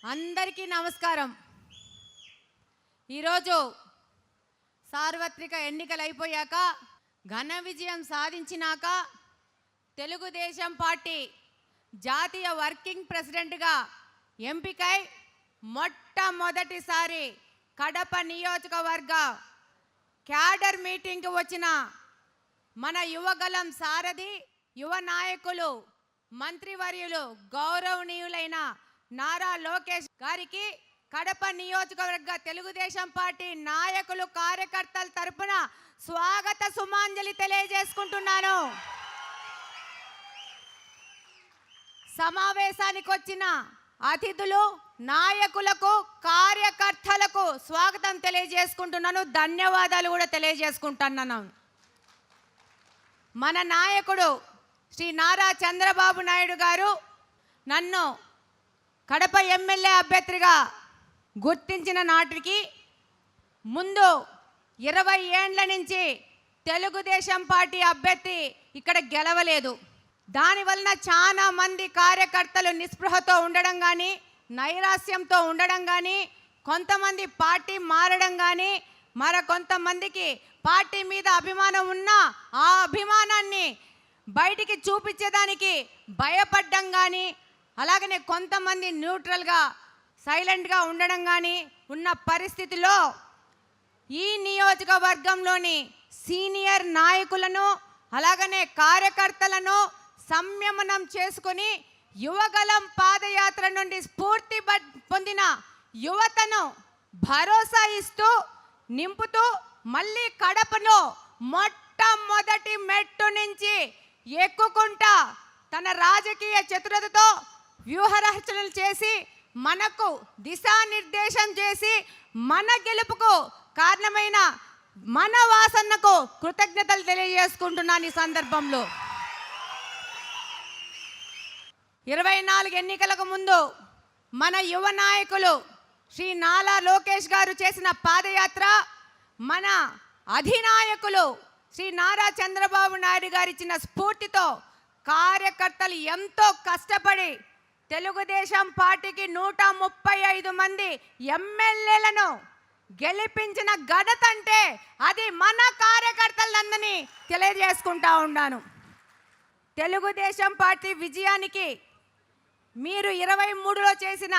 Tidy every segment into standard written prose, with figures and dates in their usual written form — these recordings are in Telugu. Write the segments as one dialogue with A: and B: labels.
A: అందరికీ నమస్కారం. ఈరోజు సార్వత్రిక ఎన్నికలు అయిపోయాక ఘన విజయం సాధించినాక తెలుగుదేశం పార్టీ జాతీయ వర్కింగ్ ప్రెసిడెంట్గా ఎంపికై మొట్టమొదటిసారి కడప నియోజకవర్గ క్యాడర్ మీటింగ్కి వచ్చిన మన యువగలం సారథి యువ నాయకులు మంత్రివర్యులు గౌరవనీయులైన నారా లోకేష్ గారికి కడప నియోజకవర్గ తెలుగుదేశం పార్టీ నాయకులు కార్యకర్తల తరపున స్వాగత సుమాంజలి తెలియజేసుకుంటున్నాను. సమావేశానికి వచ్చిన అతిథులు నాయకులకు కార్యకర్తలకు స్వాగతం తెలియజేసుకుంటున్నాను. ధన్యవాదాలు కూడా తెలియజేసుకుంటున్నాను. మన నాయకుడు శ్రీ నారా చంద్రబాబు నాయుడు గారు నన్ను కడప ఎమ్మెల్యే అభ్యర్థిగా గుర్తించిన నాటికి ముందు 20 ఏండ్ల నుంచి తెలుగుదేశం పార్టీ అభ్యర్థి ఇక్కడ గెలవలేదు. దానివలన చాలా మంది కార్యకర్తలు నిస్పృహతో ఉండడం కానీ, నైరాస్యంతో ఉండడం కానీ, కొంతమంది పార్టీ మారడం కానీ, కొంతమందికి పార్టీ మీద అభిమానం ఉన్నా ఆ అభిమానాన్ని బయటికి చూపించేదానికి భయపడ్డం కానీ, అలాగనే కొంతమంది న్యూట్రల్గా సైలెంట్గా ఉండడం కానీ ఉన్న పరిస్థితిలో ఈ నియోజకవర్గంలోని సీనియర్ నాయకులను అలాగనే కార్యకర్తలను సంయమనం చేసుకుని యువగలం పాదయాత్ర నుండి స్ఫూర్తి పొందిన యువతను భరోసా ఇస్తూ నింపుతూ మళ్ళీ కడపను మొట్టమొదటి మెట్టు నుంచి ఎక్కుకుంటా తన రాజకీయ చతురతతో వ్యూహరచనలు చేసి మనకు దిశానిర్దేశం చేసి మన గెలుపుకు కారణమైన మన వాసన్నకు కృతజ్ఞతలు తెలియజేసుకుంటున్నాను. ఈ సందర్భంలో 24 ఎన్నికలకు ముందు మన యువ నాయకులు శ్రీ నారా లోకేష్ గారు చేసిన పాదయాత్ర, మన అధినాయకులు శ్రీ నారా చంద్రబాబు నాయుడు గారు ఇచ్చిన స్ఫూర్తితో కార్యకర్తలు ఎంతో కష్టపడి తెలుగుదేశం పార్టీకి 135 మంది ఎమ్మెల్యేలను గెలిపించిన ఘనత అంటే అది మన కార్యకర్తలందరినీ తెలియజేసుకుంటా ఉన్నాను. తెలుగుదేశం పార్టీ విజయానికి మీరు 23లో చేసిన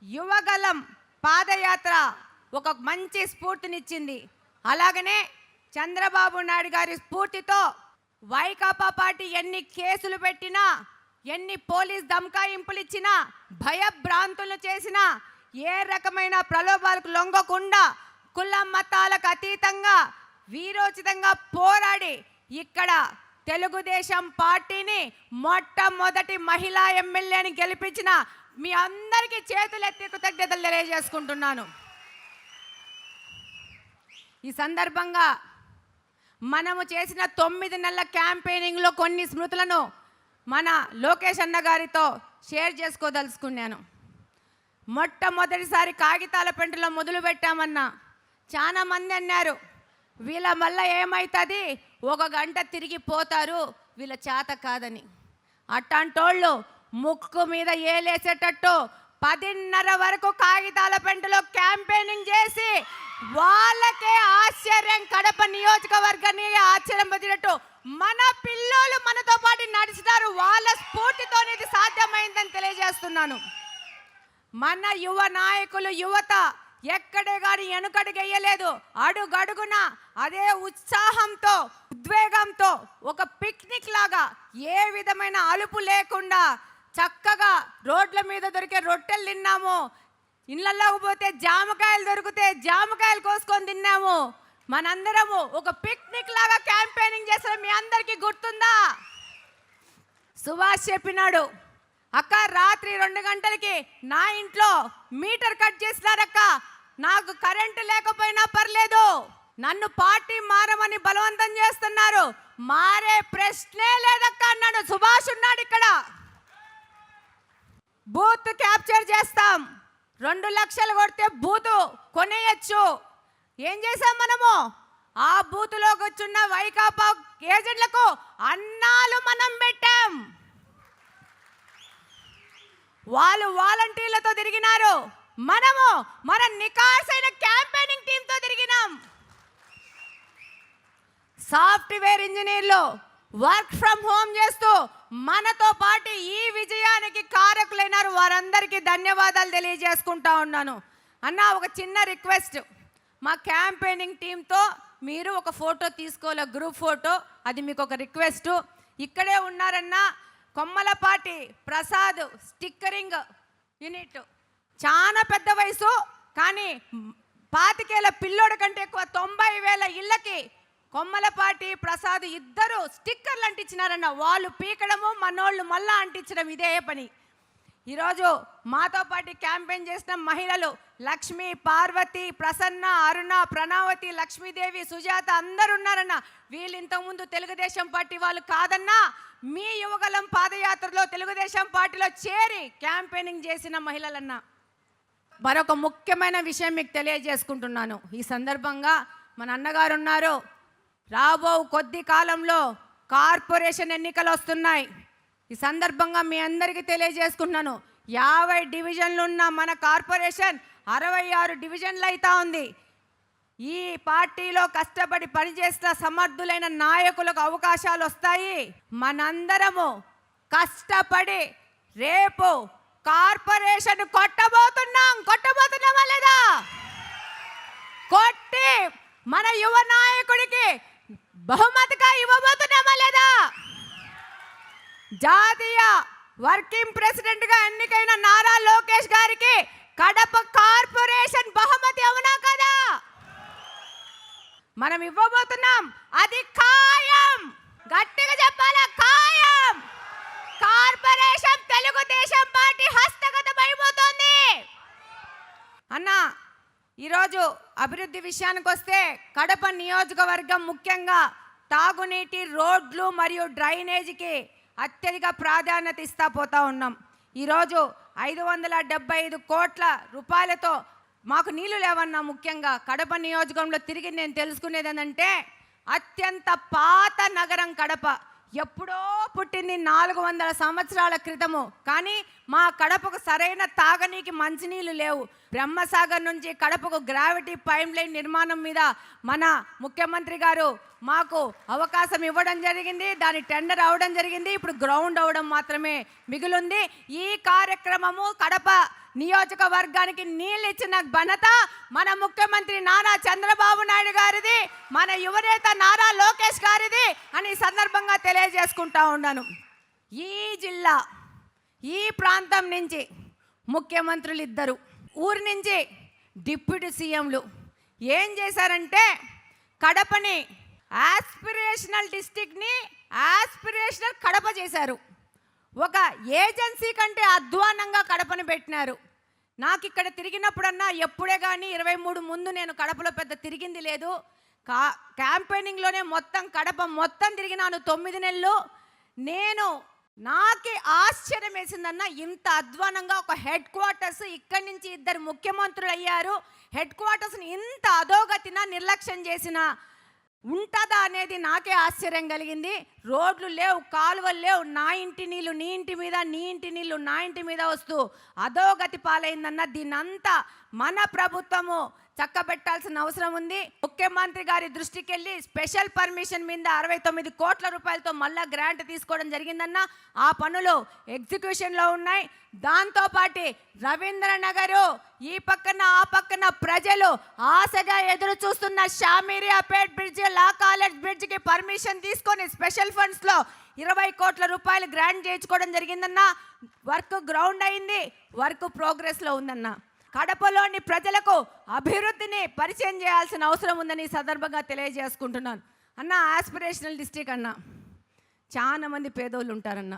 A: యువగలం పాదయాత్ర ఒక మంచి స్ఫూర్తినిచ్చింది. అలాగనే చంద్రబాబు నాయుడు గారి స్ఫూర్తితో వైకాపా పార్టీ ఎన్ని కేసులు పెట్టినా, ఎన్ని పోలీస్ దమకాయింపులు ఇచ్చినా, భయభ్రాంతులు చేసినా, ఏ రకమైన ప్రలోభాలకు లొంగకుండా కుల మతాలకు అతీతంగా వీరోచితంగా పోరాడి ఇక్కడ తెలుగుదేశం పార్టీని మొట్టమొదటి మహిళా ఎమ్మెల్యేని గెలిపించిన మీ అందరికీ చేతులెత్తి కృతజ్ఞతలు తెలియజేసుకుంటున్నాను. ఈ సందర్భంగా మనము చేసిన 9 నెలల క్యాంపెయినింగ్లో కొన్ని స్మృతులను మన లోకేష్ అన్న గారితో షేర్ చేసుకోదలుచుకున్నాను. మొట్టమొదటిసారి కాగితాల పెంటలో మొదలు పెట్టామన్నా చాలా మంది అన్నారు, వీళ్ళ వల్ల ఏమవుతుంది, 1 గంట తిరిగిపోతారు, వీళ్ళ చేత కాదని. అట్లాంటోళ్ళు ముక్కు మీద ఏలేసేటట్టు 10:30 వరకు కాగితాల పెంటలో క్యాంపెయినింగ్ చేసి వాళ్ళకే ఆశ్చర్యం, కడప నియోజకవర్గాన్ని ఆశ్చర్యం పొందినట్టు మన పిల్లలు మనతో పాటు నడుచుతారు. వాళ్ళ స్ఫూర్తితోనే ఇది సాధ్యమైందని తెలియజేస్తున్నాను. మన యువ నాయకులు యువత ఎక్కడే కానీ వెనుకడుగేయలేదు. అడుగడుగున అదే ఉత్సాహంతో ఉద్వేగంతో ఒక పిక్నిక్ లాగా ఏ విధమైన అలుపు లేకుండా చక్కగా రోడ్ల మీద దొరికే రొట్టెలు తిన్నాము, ఇళ్ళల్లోకి పోతే జామకాయలు దొరికితే జామకాయలు కోసుకొని తిన్నాము. మనందరము ఒక పిక్నిక్ లాగా క్యాంపెయినింగ్ చేస్తాం. మీ అందరికీ గుర్తుందా? సుభాష్ చెప్పినాడు, అక్క రాత్రి 2 గంటలకి నా ఇంట్లో మీటర్ కట్ చేసినారక్క, నాకు కరెంటు లేకపోయినా పర్లేదు, నన్ను పార్టీ మారమని బలవంతం చేస్తున్నారు, మారే ప్రశ్నే లేదక్క అన్నాడు. సుభాష్ ఉన్నాడు ఇక్కడ. బూత్ క్యాప్చర్ చేస్తాం, 2 లక్షలు కొడితే బూతు కొనేయచ్చు. ఏం చేసాం మనము? ఆ బూతులోకి వచ్చున్న వైకాపా ఏజెంట్లకు అన్నాలు మనం పెట్టాం. వాళ్ళు వాలంటీర్లతో తిరిగినారు, మనము మన నికార్సైన క్యాంపెయినింగ్ టీంతో తిరిగినాం. సాఫ్ట్వేర్ ఇంజనీర్లు వర్క్ ఫ్రమ్ హోమ్ చేస్తూ మనతో పాటు ఈ విజయానికి కారకులైనారు. వారందరికీ ధన్యవాదాలు తెలియజేసుకుంటా ఉన్నాను. అన్న, ఒక చిన్న రిక్వెస్ట్, మా క్యాంపెయినింగ్ టీంతో మీరు ఒక ఫోటో తీసుకోవాలి, గ్రూప్ ఫోటో. అది మీకు ఒక రిక్వెస్ట్. ఇక్కడే ఉన్నారన్న కొమ్మలపాటి ప్రసాద్ స్టిక్కరింగ్ యూనిట్. చాలా పెద్ద వయసు, కానీ 25 పిల్లోడి కంటే ఎక్కువ 90,000 ఇళ్ళకి కొమ్మలపాటి ప్రసాద్ ఇద్దరు స్టిక్కర్లు అంటించినారన్న. వాళ్ళు పీకడము, మనోళ్ళు మళ్ళా అంటించడం, ఇదే పని. ఈరోజు మాతో పాటు క్యాంపెయిన్ చేసిన మహిళలు లక్ష్మి, పార్వతి, ప్రసన్న, అరుణ, ప్రణావతి, లక్ష్మీదేవి, సుజాత అందరు ఉన్నారన్న. వీళ్ళు ఇంతకుముందు తెలుగుదేశం పార్టీ వాళ్ళు కాదన్నా, మీ యువగలం పాదయాత్రలో తెలుగుదేశం పార్టీలో చేరి క్యాంపెయినింగ్ చేసిన మహిళలన్న. మరొక ముఖ్యమైన విషయం మీకు తెలియజేసుకుంటున్నాను. ఈ సందర్భంగా మన అన్నగారు ఉన్నారు. రాబో కొద్ది కాలంలో కార్పొరేషన్ ఎన్నికలు వస్తున్నాయి. ఈ సందర్భంగా మీ అందరికీ తెలియజేసుకుంటున్నాను, 50 డివిజన్లు ఉన్న మన కార్పొరేషన్ 66 డివిజన్లు అవుతా ఉంది. ఈ పార్టీలో కష్టపడి పనిచేసిన సమర్థులైన నాయకులకు అవకాశాలు వస్తాయి. మనందరము కష్టపడి రేపు కార్పొరేషన్ కొట్టబోతున్నామా లేదా? కొట్టి మన యువ నాయకుడికి బహుమతిగా ఇవ్వబోతున్నామా లేదా? జాతీయ వర్కింగ్ ప్రెసిడెంట్గా ఎన్నికైన నారా లోకేష్ గారికి కడప కార్పొరేషన్ బహుమతి అవునా కదా? మనం ఇవ్వబోతున్నాం. అది ఖాయం. గట్టిగా చెప్పాలా? ఖాయం. కార్పొరేషన్ తెలుగుదేశం పార్టీ హస్తగతం అయిపోతుంది. అన్న, ఈరోజు అభివృద్ధి విషయానికి వస్తే కడప నియోజకవర్గం ముఖ్యంగా తాగునీటి, రోడ్లు మరియు డ్రైనేజీకి అత్యధిక ప్రాధాన్యత ఇస్తా పోతా ఉన్నాం. ఈరోజు 575 కోట్ల రూపాయలతో మాకు నీళ్లు లేవన్నా. ముఖ్యంగా కడప నియోజకవర్గంలో తిరిగి నేను తెలుసుకునేది ఏంటంటే, అత్యంత పాత నగరం కడప. ఎప్పుడో పుట్టింది 400 సంవత్సరాల క్రితము. కానీ మా కడపకు సరైన తాగనీకి మంచినీళ్ళు లేవు. బ్రహ్మసాగర్ నుంచి కడపకు గ్రావిటీ పైప్ లైన్ నిర్మాణం మీద మన ముఖ్యమంత్రి గారు మాకు అవకాశం ఇవ్వడం జరిగింది. దాని టెండర్ అవడం జరిగింది. ఇప్పుడు గ్రౌండ్ అవడం మాత్రమే మిగిలింది. ఈ కార్యక్రమము కడప నియోజకవర్గానికి నీళ్ళు ఇచ్చిన ఘనత మన ముఖ్యమంత్రి నారా చంద్రబాబు నాయుడు గారిది, మన యువనేత నారా లోకేష్ గారిది అని సందర్భంగా తెలియజేసుకుంటా ఉన్నాను. ఈ జిల్లా, ఈ ప్రాంతం నుంచి ముఖ్యమంత్రులు ఇద్దరు, ఊరి నుంచి డిప్యూటీ సీఎంలు ఏం చేశారంటే, కడపని ఆస్పిరేషనల్ డిస్ట్రిక్ట్ని ఆస్పిరేషనల్ కడప చేశారు. ఒక ఏజెన్సీ కంటే అధ్వానంగా కడపను పెట్టినారు. నాకు ఇక్కడ తిరిగినప్పుడన్నా ఎప్పుడే కానీ 23 ముందు నేను కడపలో పెద్ద తిరిగింది లేదు. క్యాంపెయినింగ్లోనే మొత్తం కడప మొత్తం తిరిగినాను 9 నెలలు. నాకే ఆశ్చర్యం వేసిందన్న, ఇంత అధ్వానంగా ఒక హెడ్ క్వార్టర్స్, ఇక్కడి నుంచి 2 ముఖ్యమంత్రులు అయ్యారు. హెడ్ క్వార్టర్స్ని ఇంత అధోగతిన నిర్లక్ష్యం చేసిన ఉంటుందా అనేది నాకే ఆశ్చర్యం కలిగింది. రోడ్లు లేవు, కాలువలు లేవు, నా ఇంటి నీళ్ళు నీ ఇంటి మీద, నీ ఇంటి నీళ్ళు నా ఇంటి మీద వస్తూ అధోగతి పాలైందన్న. దీన్నంతా మన ప్రభుత్వము చక్కబెట్టాల్సిన అవసరం ఉంది. ముఖ్యమంత్రి గారి దృష్టికి వెళ్ళి స్పెషల్ పర్మిషన్ మీద 69 కోట్ల రూపాయలతో మళ్ళా గ్రాంట్ తీసుకోవడం జరిగిందన్న. ఆ పనులు ఎగ్జిక్యూషన్లో ఉన్నాయి. దాంతోపాటు రవీంద్రనగరు, ఈ పక్కన ఆ పక్కన ప్రజలు ఆశగా ఎదురు చూస్తున్న షామీరియాపేట్ బ్రిడ్జ్, లా కాలేజ్ బ్రిడ్జ్కి పర్మిషన్ తీసుకొని స్పెషల్ ఫండ్స్లో 20 కోట్ల రూపాయలు గ్రాంట్ చేయించుకోవడం జరిగిందన్న. వర్క్ గ్రౌండ్ అయింది, వర్క్ ప్రోగ్రెస్లో ఉందన్న. కడపలోని ప్రజలకు అభివృద్ధిని పరిచయం చేయాల్సిన అవసరం ఉందని సందర్భంగా తెలియజేసుకుంటున్నాను. అన్న, ఆస్పిరేషనల్ డిస్ట్రిక్ట్ అన్న, చాలా మంది పేదోళ్ళు ఉంటారన్న.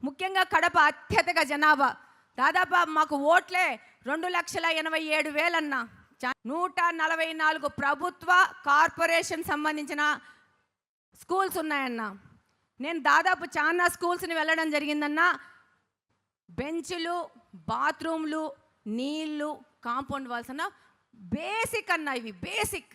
A: ముఖ్యంగా కడప అత్యధిక జనాభా, దాదాపు మాకు ఓట్లే 2,87,000 అన్న. 144 ప్రభుత్వ కార్పొరేషన్ సంబంధించిన స్కూల్స్ ఉన్నాయన్న. నేను దాదాపు చాలా స్కూల్స్ని వెళ్ళడం జరిగిందన్న. బెంచ్లు, బాత్రూమ్లు, నీళ్ళు, కాంపౌండ్ వాల్స్ అన్న బేసిక్ అన్న. ఇవి బేసిక్.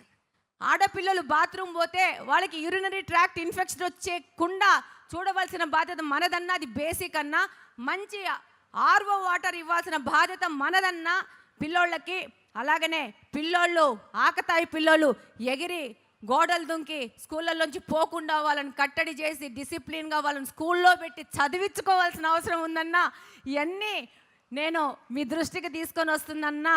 A: ఆడపిల్లలు బాత్రూమ్ పోతే వాళ్ళకి యూరినరీ ట్రాక్ట్ ఇన్ఫెక్షన్ వచ్చేకుండా చూడవలసిన బాధ్యత మనదన్న. అది బేసిక్ అన్న. మంచి ఆర్ఓ వాటర్ ఇవ్వాల్సిన బాధ్యత మనదన్నా పిల్లోళ్ళకి. అలాగనే పిల్లోళ్ళు ఆకతాయి పిల్లోళ్ళు ఎగిరి గోడలు దుంకి స్కూళ్ళల్లోంచి పోకుండా వాళ్ళని కట్టడి చేసి డిసిప్లిన్గా వాళ్ళని స్కూల్లో పెట్టి చదివించుకోవాల్సిన అవసరం ఉందన్నా. ఇవన్నీ నేను మీ దృష్టికి తీసుకొని వస్తుందన్నా.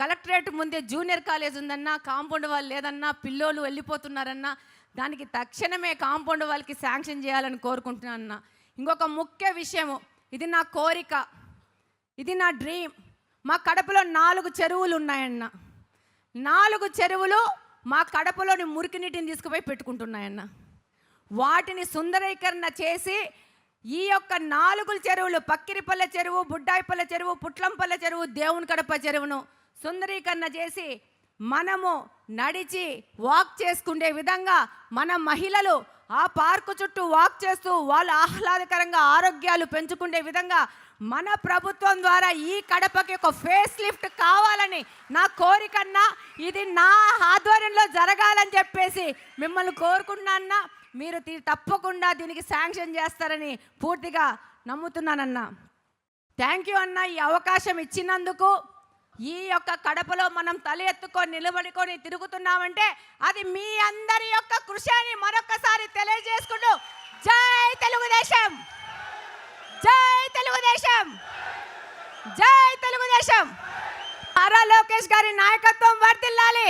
A: కలెక్టరేట్ ముందే జూనియర్ కాలేజ్ ఉందన్నా, కాంపౌండ్ వాళ్ళు లేదన్నా, పిల్లోళ్ళు వెళ్ళిపోతున్నారన్నా. దానికి తక్షణమే కాంపౌండ్ వాళ్ళకి శాంక్షన్ చేయాలని కోరుకుంటున్నానన్నా. ఇంకొక ముఖ్య విషయము, ఇది నా కోరిక, ఇది నా డ్రీమ్. మా కడపలో 4 చెరువులు ఉన్నాయన్న. 4 చెరువులు మా కడపలోని మురికి నీటిని తీసుకుపోయి పెట్టుకుంటున్నాయన్న. వాటిని సుందరీకరణ చేసి ఈ యొక్క 4 చెరువులు, పక్కిరిపల్లె చెరువు, బుడ్డాయిపల్లె చెరువు, పుట్లంపల్లె చెరువు, దేవుని కడప చెరువును సుందరీకరణ చేసి మనము నడిచి వాక్ చేసుకునే విధంగా మన మహిళలు ఆ పార్కు చుట్టూ వాక్ చేస్తూ వాళ్ళు ఆహ్లాదకరంగా ఆరోగ్యాలు పెంచుకునే విధంగా మన ప్రభుత్వం ద్వారా ఈ కడపకి ఒక ఫేస్ లిఫ్ట్ కావాలని నా కోరికన్నా. ఇది నా ఆధ్వర్యంలో జరగాలని చెప్పేసి మిమ్మల్ని కోరుకుంటున్నా. మీరు తప్పకుండా దీనికి శాంక్షన్ చేస్తారని పూర్తిగా నమ్ముతున్నానన్నా. థ్యాంక్ యూ అన్న, ఈ అవకాశం ఇచ్చినందుకు. ఈ యొక్క కడపలో మనం తల ఎత్తుకొని నిలబడుకొని తిరుగుతున్నామంటే అది మీ అందరి యొక్క కృషి అని మరొకసారి తెలియజేసుకుంటూ జై తెలుగుదేశం, జై తెలుగుదేశం, జై తెలుగుదేశం. నారా లోకేష్ గారి నాయకత్వం వర్ధిల్లాలి.